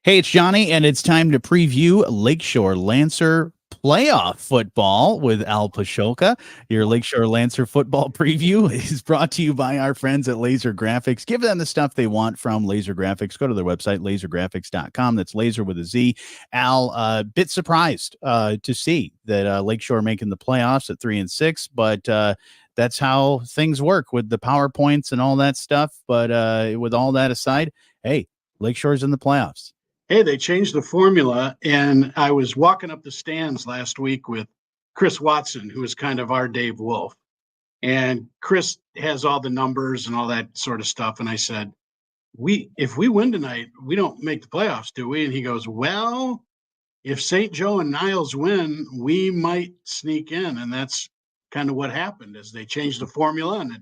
Hey, it's Jonny, and it's time to preview Lakeshore Lancer playoff football with Al Pashoka. Your Lakeshore Lancer football preview is brought to you by our friends at Lazer Graphics. Give them the stuff they want from Lazer Graphics. Go to their website, lazergraphics.com. That's laser with a Z. Al, bit surprised to see that Lakeshore making the playoffs at 3-6, but that's how things work with the PowerPoints and all that stuff. But with all that aside, hey, Lakeshore's in the playoffs. Hey, they changed the formula, and I was walking up the stands last week with Chris Watson, who is kind of our Dave Wolf. And Chris has all the numbers and all that sort of stuff. And I said, if we win tonight, we don't make the playoffs, do we? And he goes, well, if St. Joe and Niles win, we might sneak in. And that's kind of what happened is they changed the formula, and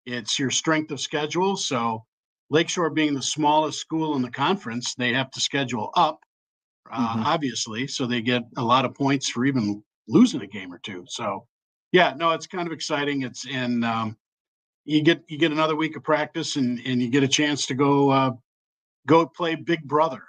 it's your strength of schedule. So Lakeshore being the smallest school in the conference, they have to schedule up, obviously, so they get a lot of points for even losing a game or two. So, yeah, no, it's kind of exciting. You get another week of practice, and you get a chance to go play Big Brother.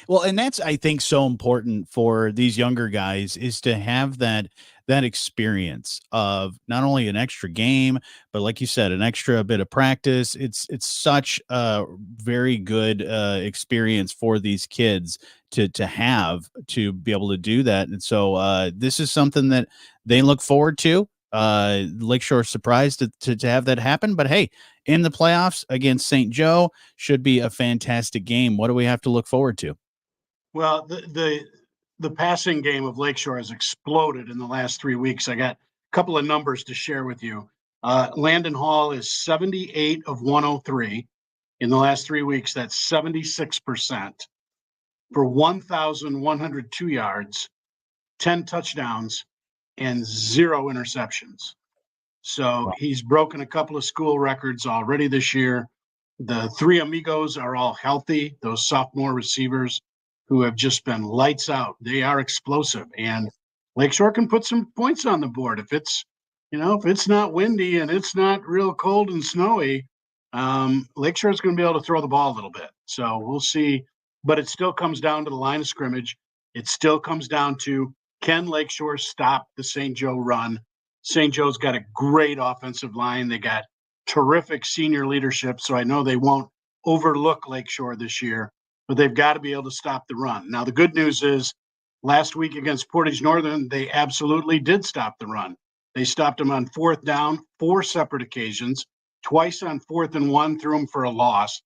Well, and that's, I think, so important for these younger guys is to have that experience of not only an extra game, but like you said, an extra bit of practice. It's such a very good experience for these kids to have to be able to do that. And so this is something that they look forward to. Lakeshore surprised to have that happen, but hey, in the playoffs against St. Joe should be a fantastic game. What do we have to look forward to? Well, the passing game of Lakeshore has exploded in the last 3 weeks. I got a couple of numbers to share with you. Landon Hall is 78 of 103 in the last 3 weeks. That's 76% for 1,102 yards, 10 touchdowns, and 0 interceptions. So he's broken a couple of school records already this year. The three amigos are all healthy, those sophomore receivers who have just been lights out. They are explosive, and Lakeshore can put some points on the board. If it's not windy and it's not real cold and snowy, Lakeshore is going to be able to throw the ball a little bit. So we'll see, but it still comes down to the line of scrimmage. It still comes down to, can Lakeshore stop the St. Joe run? St. Joe's got a great offensive line. They got terrific senior leadership, so I know they won't overlook Lakeshore this year, but they've got to be able to stop the run. Now, the good news is last week against Portage Northern, they absolutely did stop the run. They stopped them on 4th down, 4 separate occasions, twice on 4th and 1, threw them for a loss.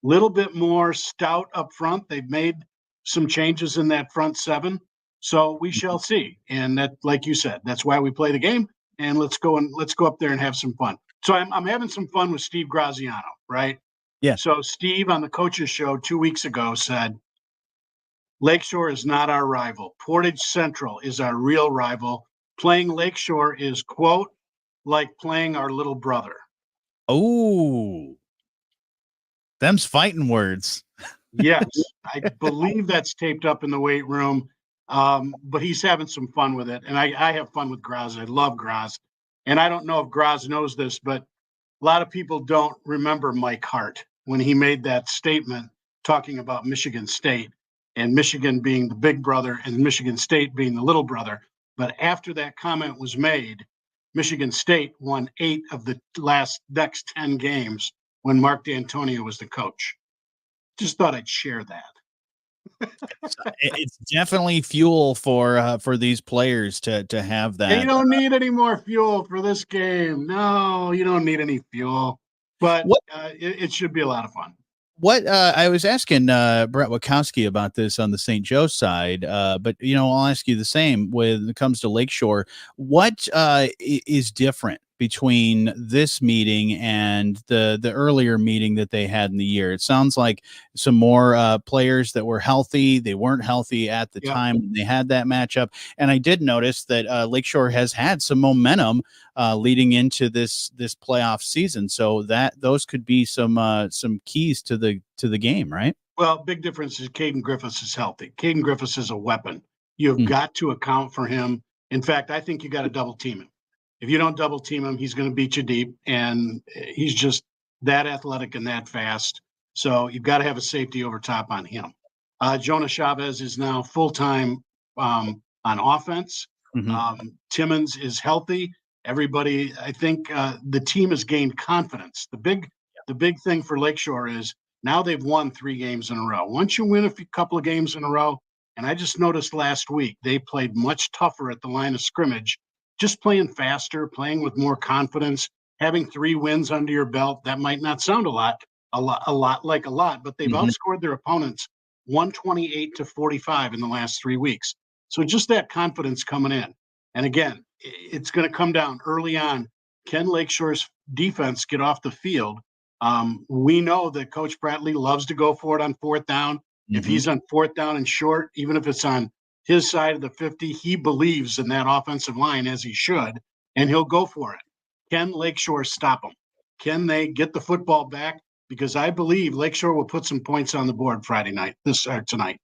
Little bit more stout up front. They've made some changes in that front 7. So we shall see. And that, like you said, that's why we play the game. And let's go up there and have some fun. So I'm having some fun with Steve Graziano, right? Yeah. So Steve on the coaches show 2 weeks ago said, Lakeshore is not our rival. Portage Central is our real rival. Playing Lakeshore is, quote, like playing our little brother. Oh, them's fighting words. Yes, I believe that's taped up in the weight room. But he's having some fun with it. And I have fun with Graz. I love Graz. And I don't know if Graz knows this, but a lot of people don't remember Mike Hart when he made that statement talking about Michigan State and Michigan being the big brother and Michigan State being the little brother. But after that comment was made, Michigan State won 8 of the next 10 games when Mark D'Antonio was the coach. Just thought I'd share that. It's definitely fuel for these players to have that. And you don't need any more fuel for this game. No, you don't need any fuel. But it should be a lot of fun. What I was asking Brett Wachowski about this on the St. Joe side, but I'll ask you the same when it comes to Lakeshore. What is different between this meeting and the earlier meeting that they had in the year? It sounds like some more players that were healthy. They weren't healthy at the time when they had that matchup. And I did notice that Lakeshore has had some momentum leading into this playoff season. So those could be some keys to the game, right? Well, big difference is Caden Griffiths is healthy. Caden Griffiths is a weapon. You've got to account for him. In fact, I think you got to double team him. If you don't double team him, he's going to beat you deep. And he's just that athletic and that fast. So you've got to have a safety over top on him. Jonah Chavez is now full-time on offense. Timmons is healthy. Everybody, I think the team has gained confidence. The big thing for Lakeshore is now they've won 3 games in a row. Once you win a couple of games in a row, and I just noticed last week they played much tougher at the line of scrimmage, just playing faster, playing with more confidence, having 3 wins under your belt. That might not sound a lot, but they've outscored their opponents 128-45 in the last 3 weeks. So just that confidence coming in. And again, it's going to come down early on. Can Lakeshore's defense get off the field? We know that Coach Bradley loves to go for it on 4th down. If he's on 4th down and short, even if it's on his side of the 50, he believes in that offensive line, as he should, and he'll go for it. Can Lakeshore stop them? Can they get the football back? Because I believe Lakeshore will put some points on the board Friday night, tonight.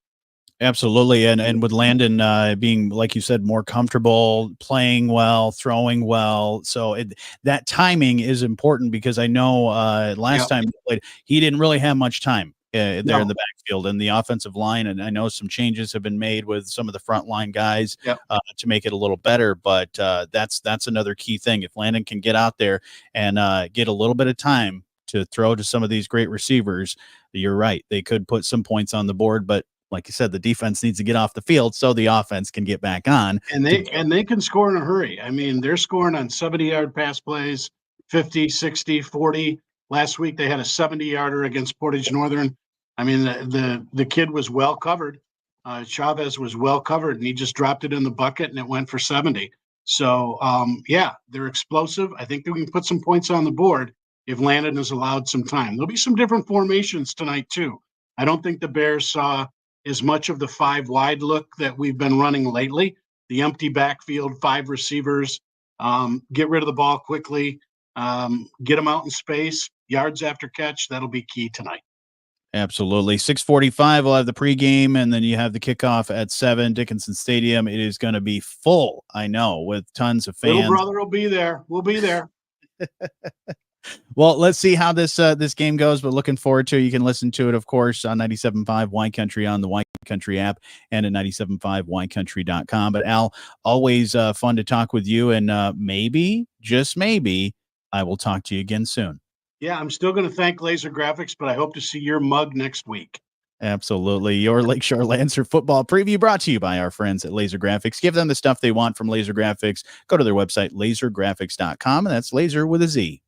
Absolutely. And with Landon being, like you said, more comfortable, playing well, throwing well. So that timing is important, because I know last time he played, he didn't really have much time there in the backfield and the offensive line. And I know some changes have been made with some of the frontline guys to make it a little better. But that's another key thing. If Landon can get out there and get a little bit of time to throw to some of these great receivers, you're right. They could put some points on the board, but like you said, the defense needs to get off the field so the offense can get back on. And they can score in a hurry. I mean, they're scoring on 70-yard pass plays, 50, 60, 40. Last week they had a 70-yarder against Portage Northern. I mean, the kid was well covered. Chavez was well covered, and he just dropped it in the bucket, and it went for 70. So, they're explosive. I think they can put some points on the board if Landon is allowed some time. There'll be some different formations tonight, too. I don't think the Bears saw as much of the 5 wide look that we've been running lately. The empty backfield, 5 receivers, get rid of the ball quickly, get them out in space, yards after catch. That'll be key tonight. Absolutely. 6:45, we'll have the pregame, and then you have the kickoff at 7, Dickinson Stadium. It is going to be full, I know, with tons of fans. Little brother will be there. We'll be there. Well, let's see how this game goes, but looking forward to it. You can listen to it, of course, on 97.5 Wine Country, on the Wine Country app, and at 97.5winecountry.com. But Al, always fun to talk with you, and maybe, just maybe, I will talk to you again soon. Yeah, I'm still going to thank Lazer Graphics, but I hope to see your mug next week. Absolutely. Your Lakeshore Lancer football preview brought to you by our friends at Lazer Graphics. Give them the stuff they want from Lazer Graphics. Go to their website, lazergraphics.com, and that's laser with a Z.